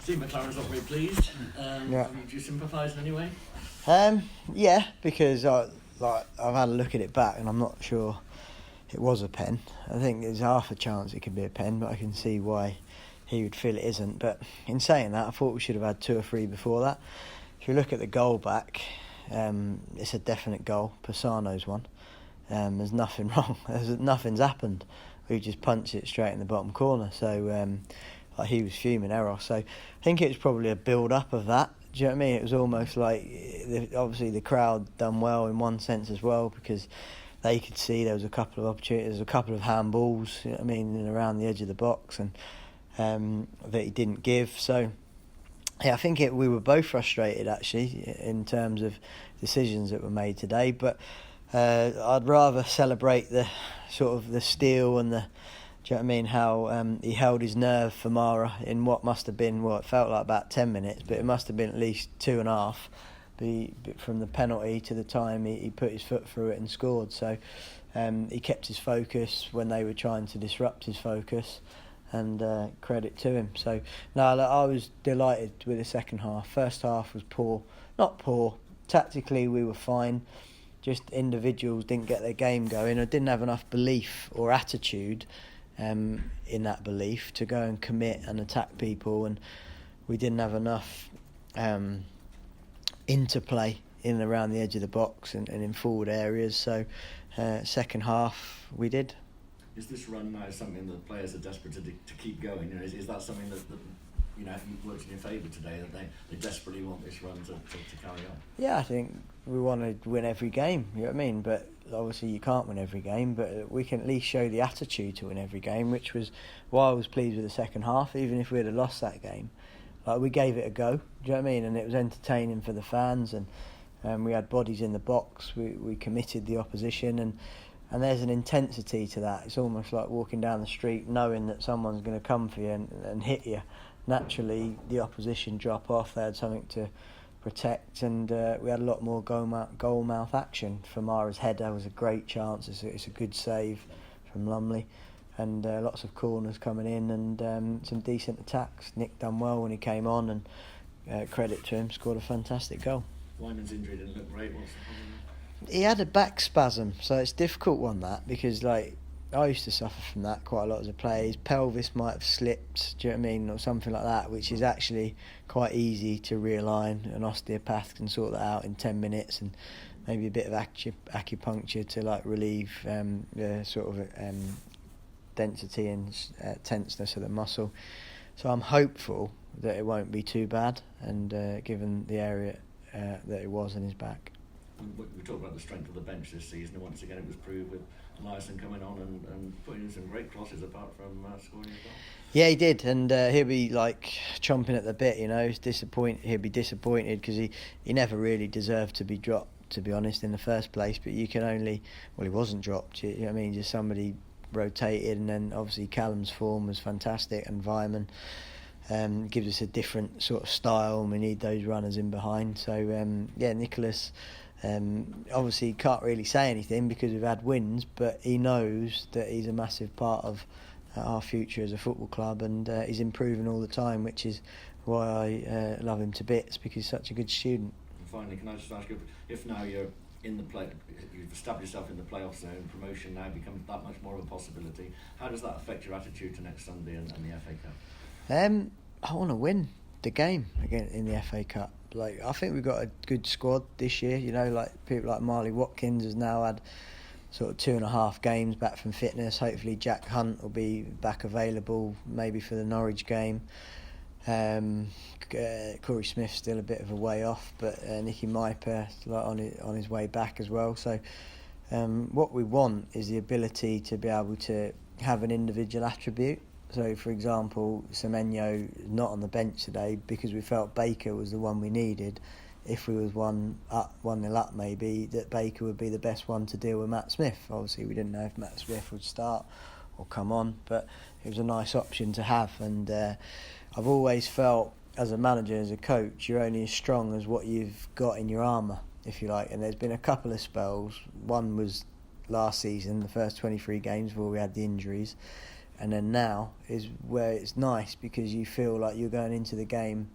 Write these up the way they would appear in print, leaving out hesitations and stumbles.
See, McLaren's not very pleased. Yeah. Do you sympathise in any way? Yeah, because I've had a look at it back and I'm not sure it was a pen. I think there's half a chance it could be a pen, but I can see why he would feel it isn't. But in saying that, I thought we should have had 2 or 3 before that. If you look at the goal back, it's a definite goal. Pisano's one. There's nothing wrong. Nothing's happened. We just punched it straight in the bottom corner. So he was fuming error. So I think it was probably a build-up of that. Do you know what I mean? It was almost like, obviously the crowd done well in one sense as well, because they could see there was a couple of opportunities, a couple of handballs, you know what I mean, in around the edge of the box, and that he didn't give. So yeah, I think we were both frustrated actually in terms of decisions that were made today. But I'd rather celebrate the sort of the steal and the, do you know what I mean, how he held his nerve for Mara in what must have been, it felt like about 10 minutes, but it must have been at least 2.5 from the penalty to the time he put his foot through it and scored. So he kept his focus when they were trying to disrupt his focus, and credit to him. So no, I was delighted with the second half. First half was poor. Not poor. Tactically we were fine. Just individuals didn't get their game going, or didn't have enough belief or attitude in that belief to go and commit and attack people, and we didn't have enough interplay in and around the edge of the box and in forward areas. So second half we did. Is this run now something that players are desperate to keep going? You know, is that something that you know works in your favour today, that they desperately want this run to carry on? Yeah, I think we want to win every game, you know what I mean? But obviously you can't win every game, but we can at least show the attitude to win every game, which was why I was pleased with the second half. Even if we had lost that game, we gave it a go, do you know what I mean? And it was entertaining for the fans, and we had bodies in the box, we committed the opposition, and there's an intensity to that. It's almost like walking down the street knowing that someone's going to come for you and hit you. Naturally, the opposition drop off. They had something to protect, and we had a lot more goal mouth action. Famara's header was a great chance. It's a good save from Lumley, and lots of corners coming in, and some decent attacks. Nick done well when he came on, and credit to him, scored a fantastic goal. Wyman's injury didn't look great. What's the problem? He had a back spasm, so it's a difficult one, that, because I used to suffer from that quite a lot as a player. His pelvis might have slipped, do you know what I mean, or something like that, which is actually quite easy to realign. An osteopath can sort that out in 10 minutes, and maybe a bit of acupuncture to relieve the sort of density and tenseness of the muscle. So I'm hopeful that it won't be too bad, and given the area that it was in his back. We talked about the strength of the bench this season, and once again it was proved with Eliasson coming on and putting in some great crosses apart from scoring as well. Yeah, he did, and he'll be chomping at the bit. You know, he'll be disappointed because he never really deserved to be dropped, to be honest, in the first place. But you can only, he wasn't dropped. You know what I mean, just somebody rotated, and then obviously Callum's form was fantastic, and Vyman gives us a different sort of style, and we need those runners in behind. So Nicholas. Obviously can't really say anything because we've had wins, but he knows that he's a massive part of our future as a football club, and he's improving all the time, which is why I love him to bits, because he's such a good student. And finally, can I just ask you, if now you're in the you've established yourself in the playoffs zone, promotion now becomes that much more of a possibility, how does that affect your attitude to next Sunday and the FA Cup? I want to win the game again in the FA Cup. I think we've got a good squad this year. You know, people like Marley Watkins has now had sort of 2.5 games back from fitness. Hopefully Jack Hunt will be back available, maybe for the Norwich game. Corey Smith's still a bit of a way off, but Nicky Myper on his way back as well. So what we want is the ability to be able to have an individual attribute. So, for example, Semenyo is not on the bench today because we felt Baker was the one we needed. If we was 1-0 up, maybe, that Baker would be the best one to deal with Matt Smith. Obviously, we didn't know if Matt Smith would start or come on, but it was a nice option to have. And I've always felt, as a manager, as a coach, you're only as strong as what you've got in your armour, if you like. And there's been a couple of spells. One was last season, the first 23 games before we had the injuries. and then now is where it's nice because you feel like you're going into the game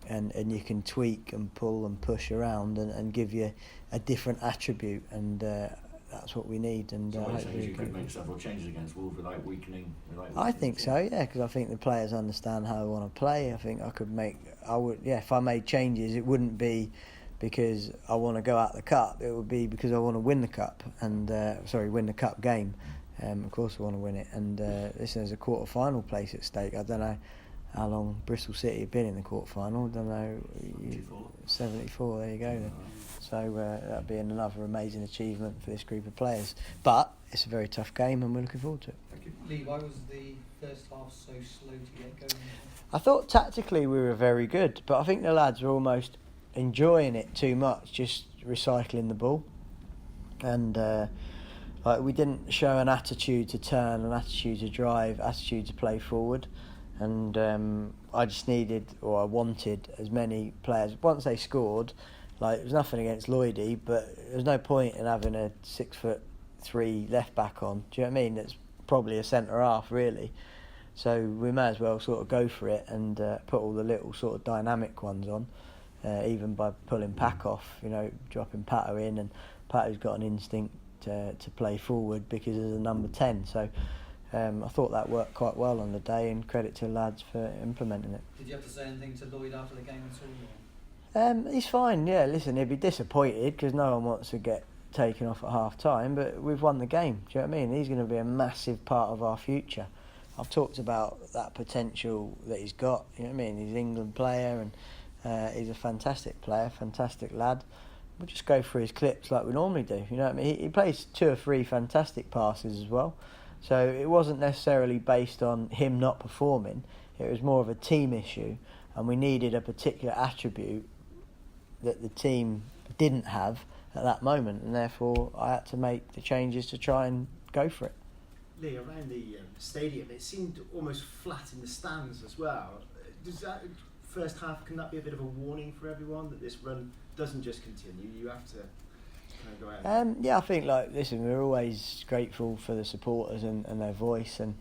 and you can tweak and pull and push around and give you a different attribute, and that's what we need. And so you could make several changes against Wolves without weakening. I think so, yeah, because I think the players understand how they want to play. I think if I made changes, it wouldn't be because I want to go out the cup. It would be because I want to win the cup and win the cup game. Of course, I want to win it. And listen, there's a quarter-final place at stake. I don't know how long Bristol City have been in the quarter-final. I don't know. 74. There you go. Then. So that'd be another amazing achievement for this group of players. But it's a very tough game, and we're looking forward to it. Thank you. Lee, why was the first half so slow to get going? I thought tactically we were very good, but I think the lads were almost enjoying it too much, just recycling the ball, and we didn't show an attitude to turn, an attitude to drive, attitude to play forward, and I just I wanted as many players. Once they scored, there was nothing against Lloydie, but there's no point in having a 6'3" left back on. Do you know what I mean? That's probably a centre half really. So we may as well sort of go for it and put all the little sort of dynamic ones on, even by pulling Pack off, dropping Pato in, and Pato's got an instinct to play forward because he's a number 10. So I thought that worked quite well on the day, and credit to the lads for implementing it. Did you have to say anything to Lloyd after the game at all? He's fine, yeah. Listen, he'll be disappointed because no one wants to get taken off at half time, but we've won the game. Do you know what I mean? He's going to be a massive part of our future. I've talked about that potential that he's got. You know what I mean? He's an England player, and he's a fantastic player, fantastic lad. We'll just go through his clips like we normally do. You know what I mean? He plays 2 or 3 fantastic passes as well. So it wasn't necessarily based on him not performing. It was more of a team issue, and we needed a particular attribute that the team didn't have at that moment, and therefore I had to make the changes to try and go for it. Lee, around the stadium, it seemed almost flat in the stands as well. Does that first half, can that be a bit of a warning for everyone that this run doesn't just continue? You have to kind of go out. Yeah, I think listen, we're always grateful for the supporters and their voice, and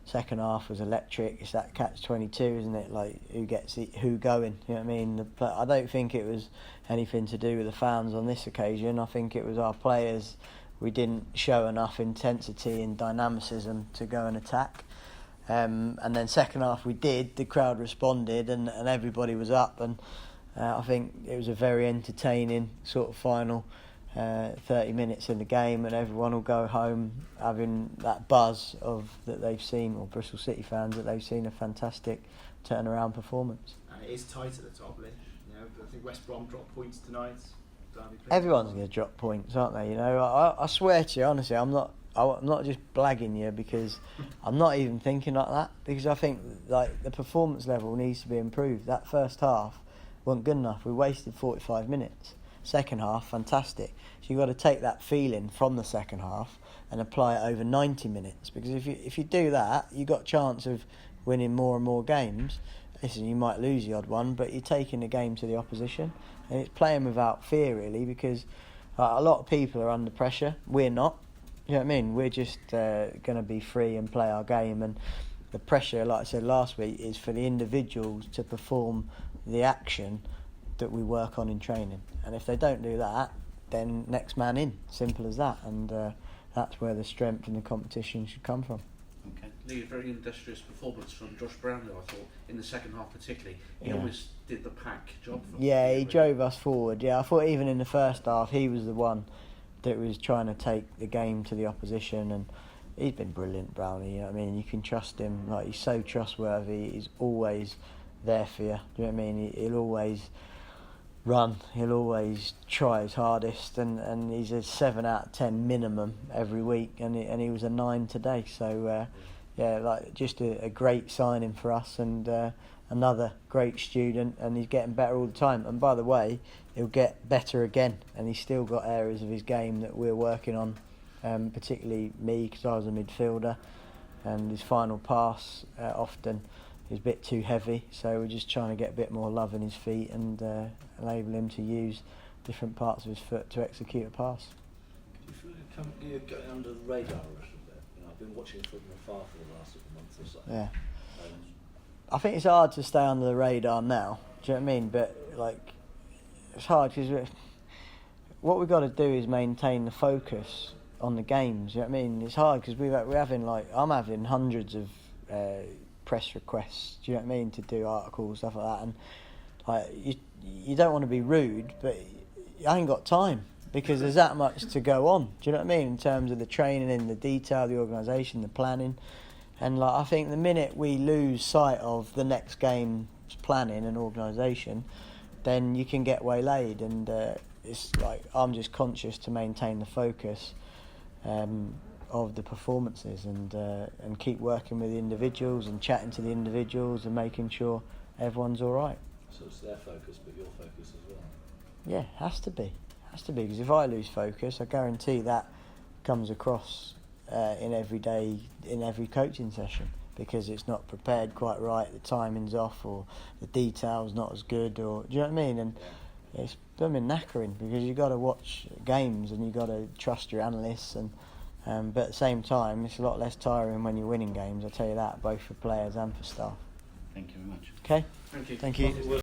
second half was electric. It's that catch-22, isn't it? Who gets it, who going? You know what I mean? I don't think it was anything to do with the fans on this occasion. I think it was our players. We didn't show enough intensity and dynamicism to go and attack. And then second half we did. The crowd responded, and everybody was up. And I think it was a very entertaining sort of final 30 minutes in the game, and everyone will go home having that buzz that they've seen, or Bristol City fans, that they've seen a fantastic turnaround performance. And it is tight at the top, Lee. I think West Brom dropped points tonight. Everyone's going to drop points, aren't they? I swear to you, honestly, I'm not just blagging you, because I'm not even thinking like that, because I think the performance level needs to be improved. That first half wasn't good enough. We wasted 45 minutes. Second half, fantastic. So you've got to take that feeling from the second half and apply it over 90 minutes, because if you do that, you've got a chance of winning more and more games. Listen, you might lose the odd one, but you're taking the game to the opposition, and it's playing without fear, really, because a lot of people are under pressure. We're not. You know what I mean? We're just going to be free and play our game, and the pressure, like I said last week, is for the individuals to perform the action that we work on in training. And if they don't do that, then next man in. Simple as that. And that's where the strength in the competition should come from. Okay. Lee, a very industrious performance from Josh Brownlow, I thought, in the second half particularly. He Yeah. almost did the pack job for Yeah, he really. drove us forward. Yeah, I thought even in the first half he was the one that was trying to take the game to the opposition, and he's been brilliant, Brownie. You know what I mean? You can trust him. He's so trustworthy. He's always there for you. Do you know what I mean? He'll always run. He'll always try his hardest, and he's a 7 out of 10 minimum every week, and he was a 9 today. So just a great signing for us, and another great student, and he's getting better all the time. And by the way, he'll get better again, and he's still got areas of his game that we're working on, particularly me, because I was a midfielder, and his final pass often is a bit too heavy, so we're just trying to get a bit more love in his feet and enable him to use different parts of his foot to execute a pass. Do you feel you're going under the radar a little bit? been watching it from afar for the last sort of month or so. Yeah. Um, I think it's hard to stay under the radar now. Do you know what I mean? But like, it's hard because what we've got to do is maintain the focus on the games. You know what I mean? It's hard because we're having I'm having hundreds of press requests. Do you know what I mean? To do articles, stuff like that, and like you don't want to be rude, but I ain't got time because there's that much to go on. Do you know what I mean? In terms of the training, in the detail, the organisation, the planning. And like, I think the minute we lose sight of the next game's planning and organisation, then you can get waylaid. And it's like I'm just conscious to maintain the focus of the performances and keep working with the individuals and chatting to the individuals and making sure everyone's all right. so it's their focus, but your focus as well. Yeah, has to be because if I lose focus, I guarantee that comes across in every coaching session because it's not prepared quite right, the timing's off, or the detail's not as good, or do you know what I mean? And it's blooming knackering because you've got to watch games and you've got to trust your analysts, and but at the same time, it's a lot less tiring when you're winning games. I tell you that, both for players and for staff. Thank you very much. Okay, Thank you. thank you.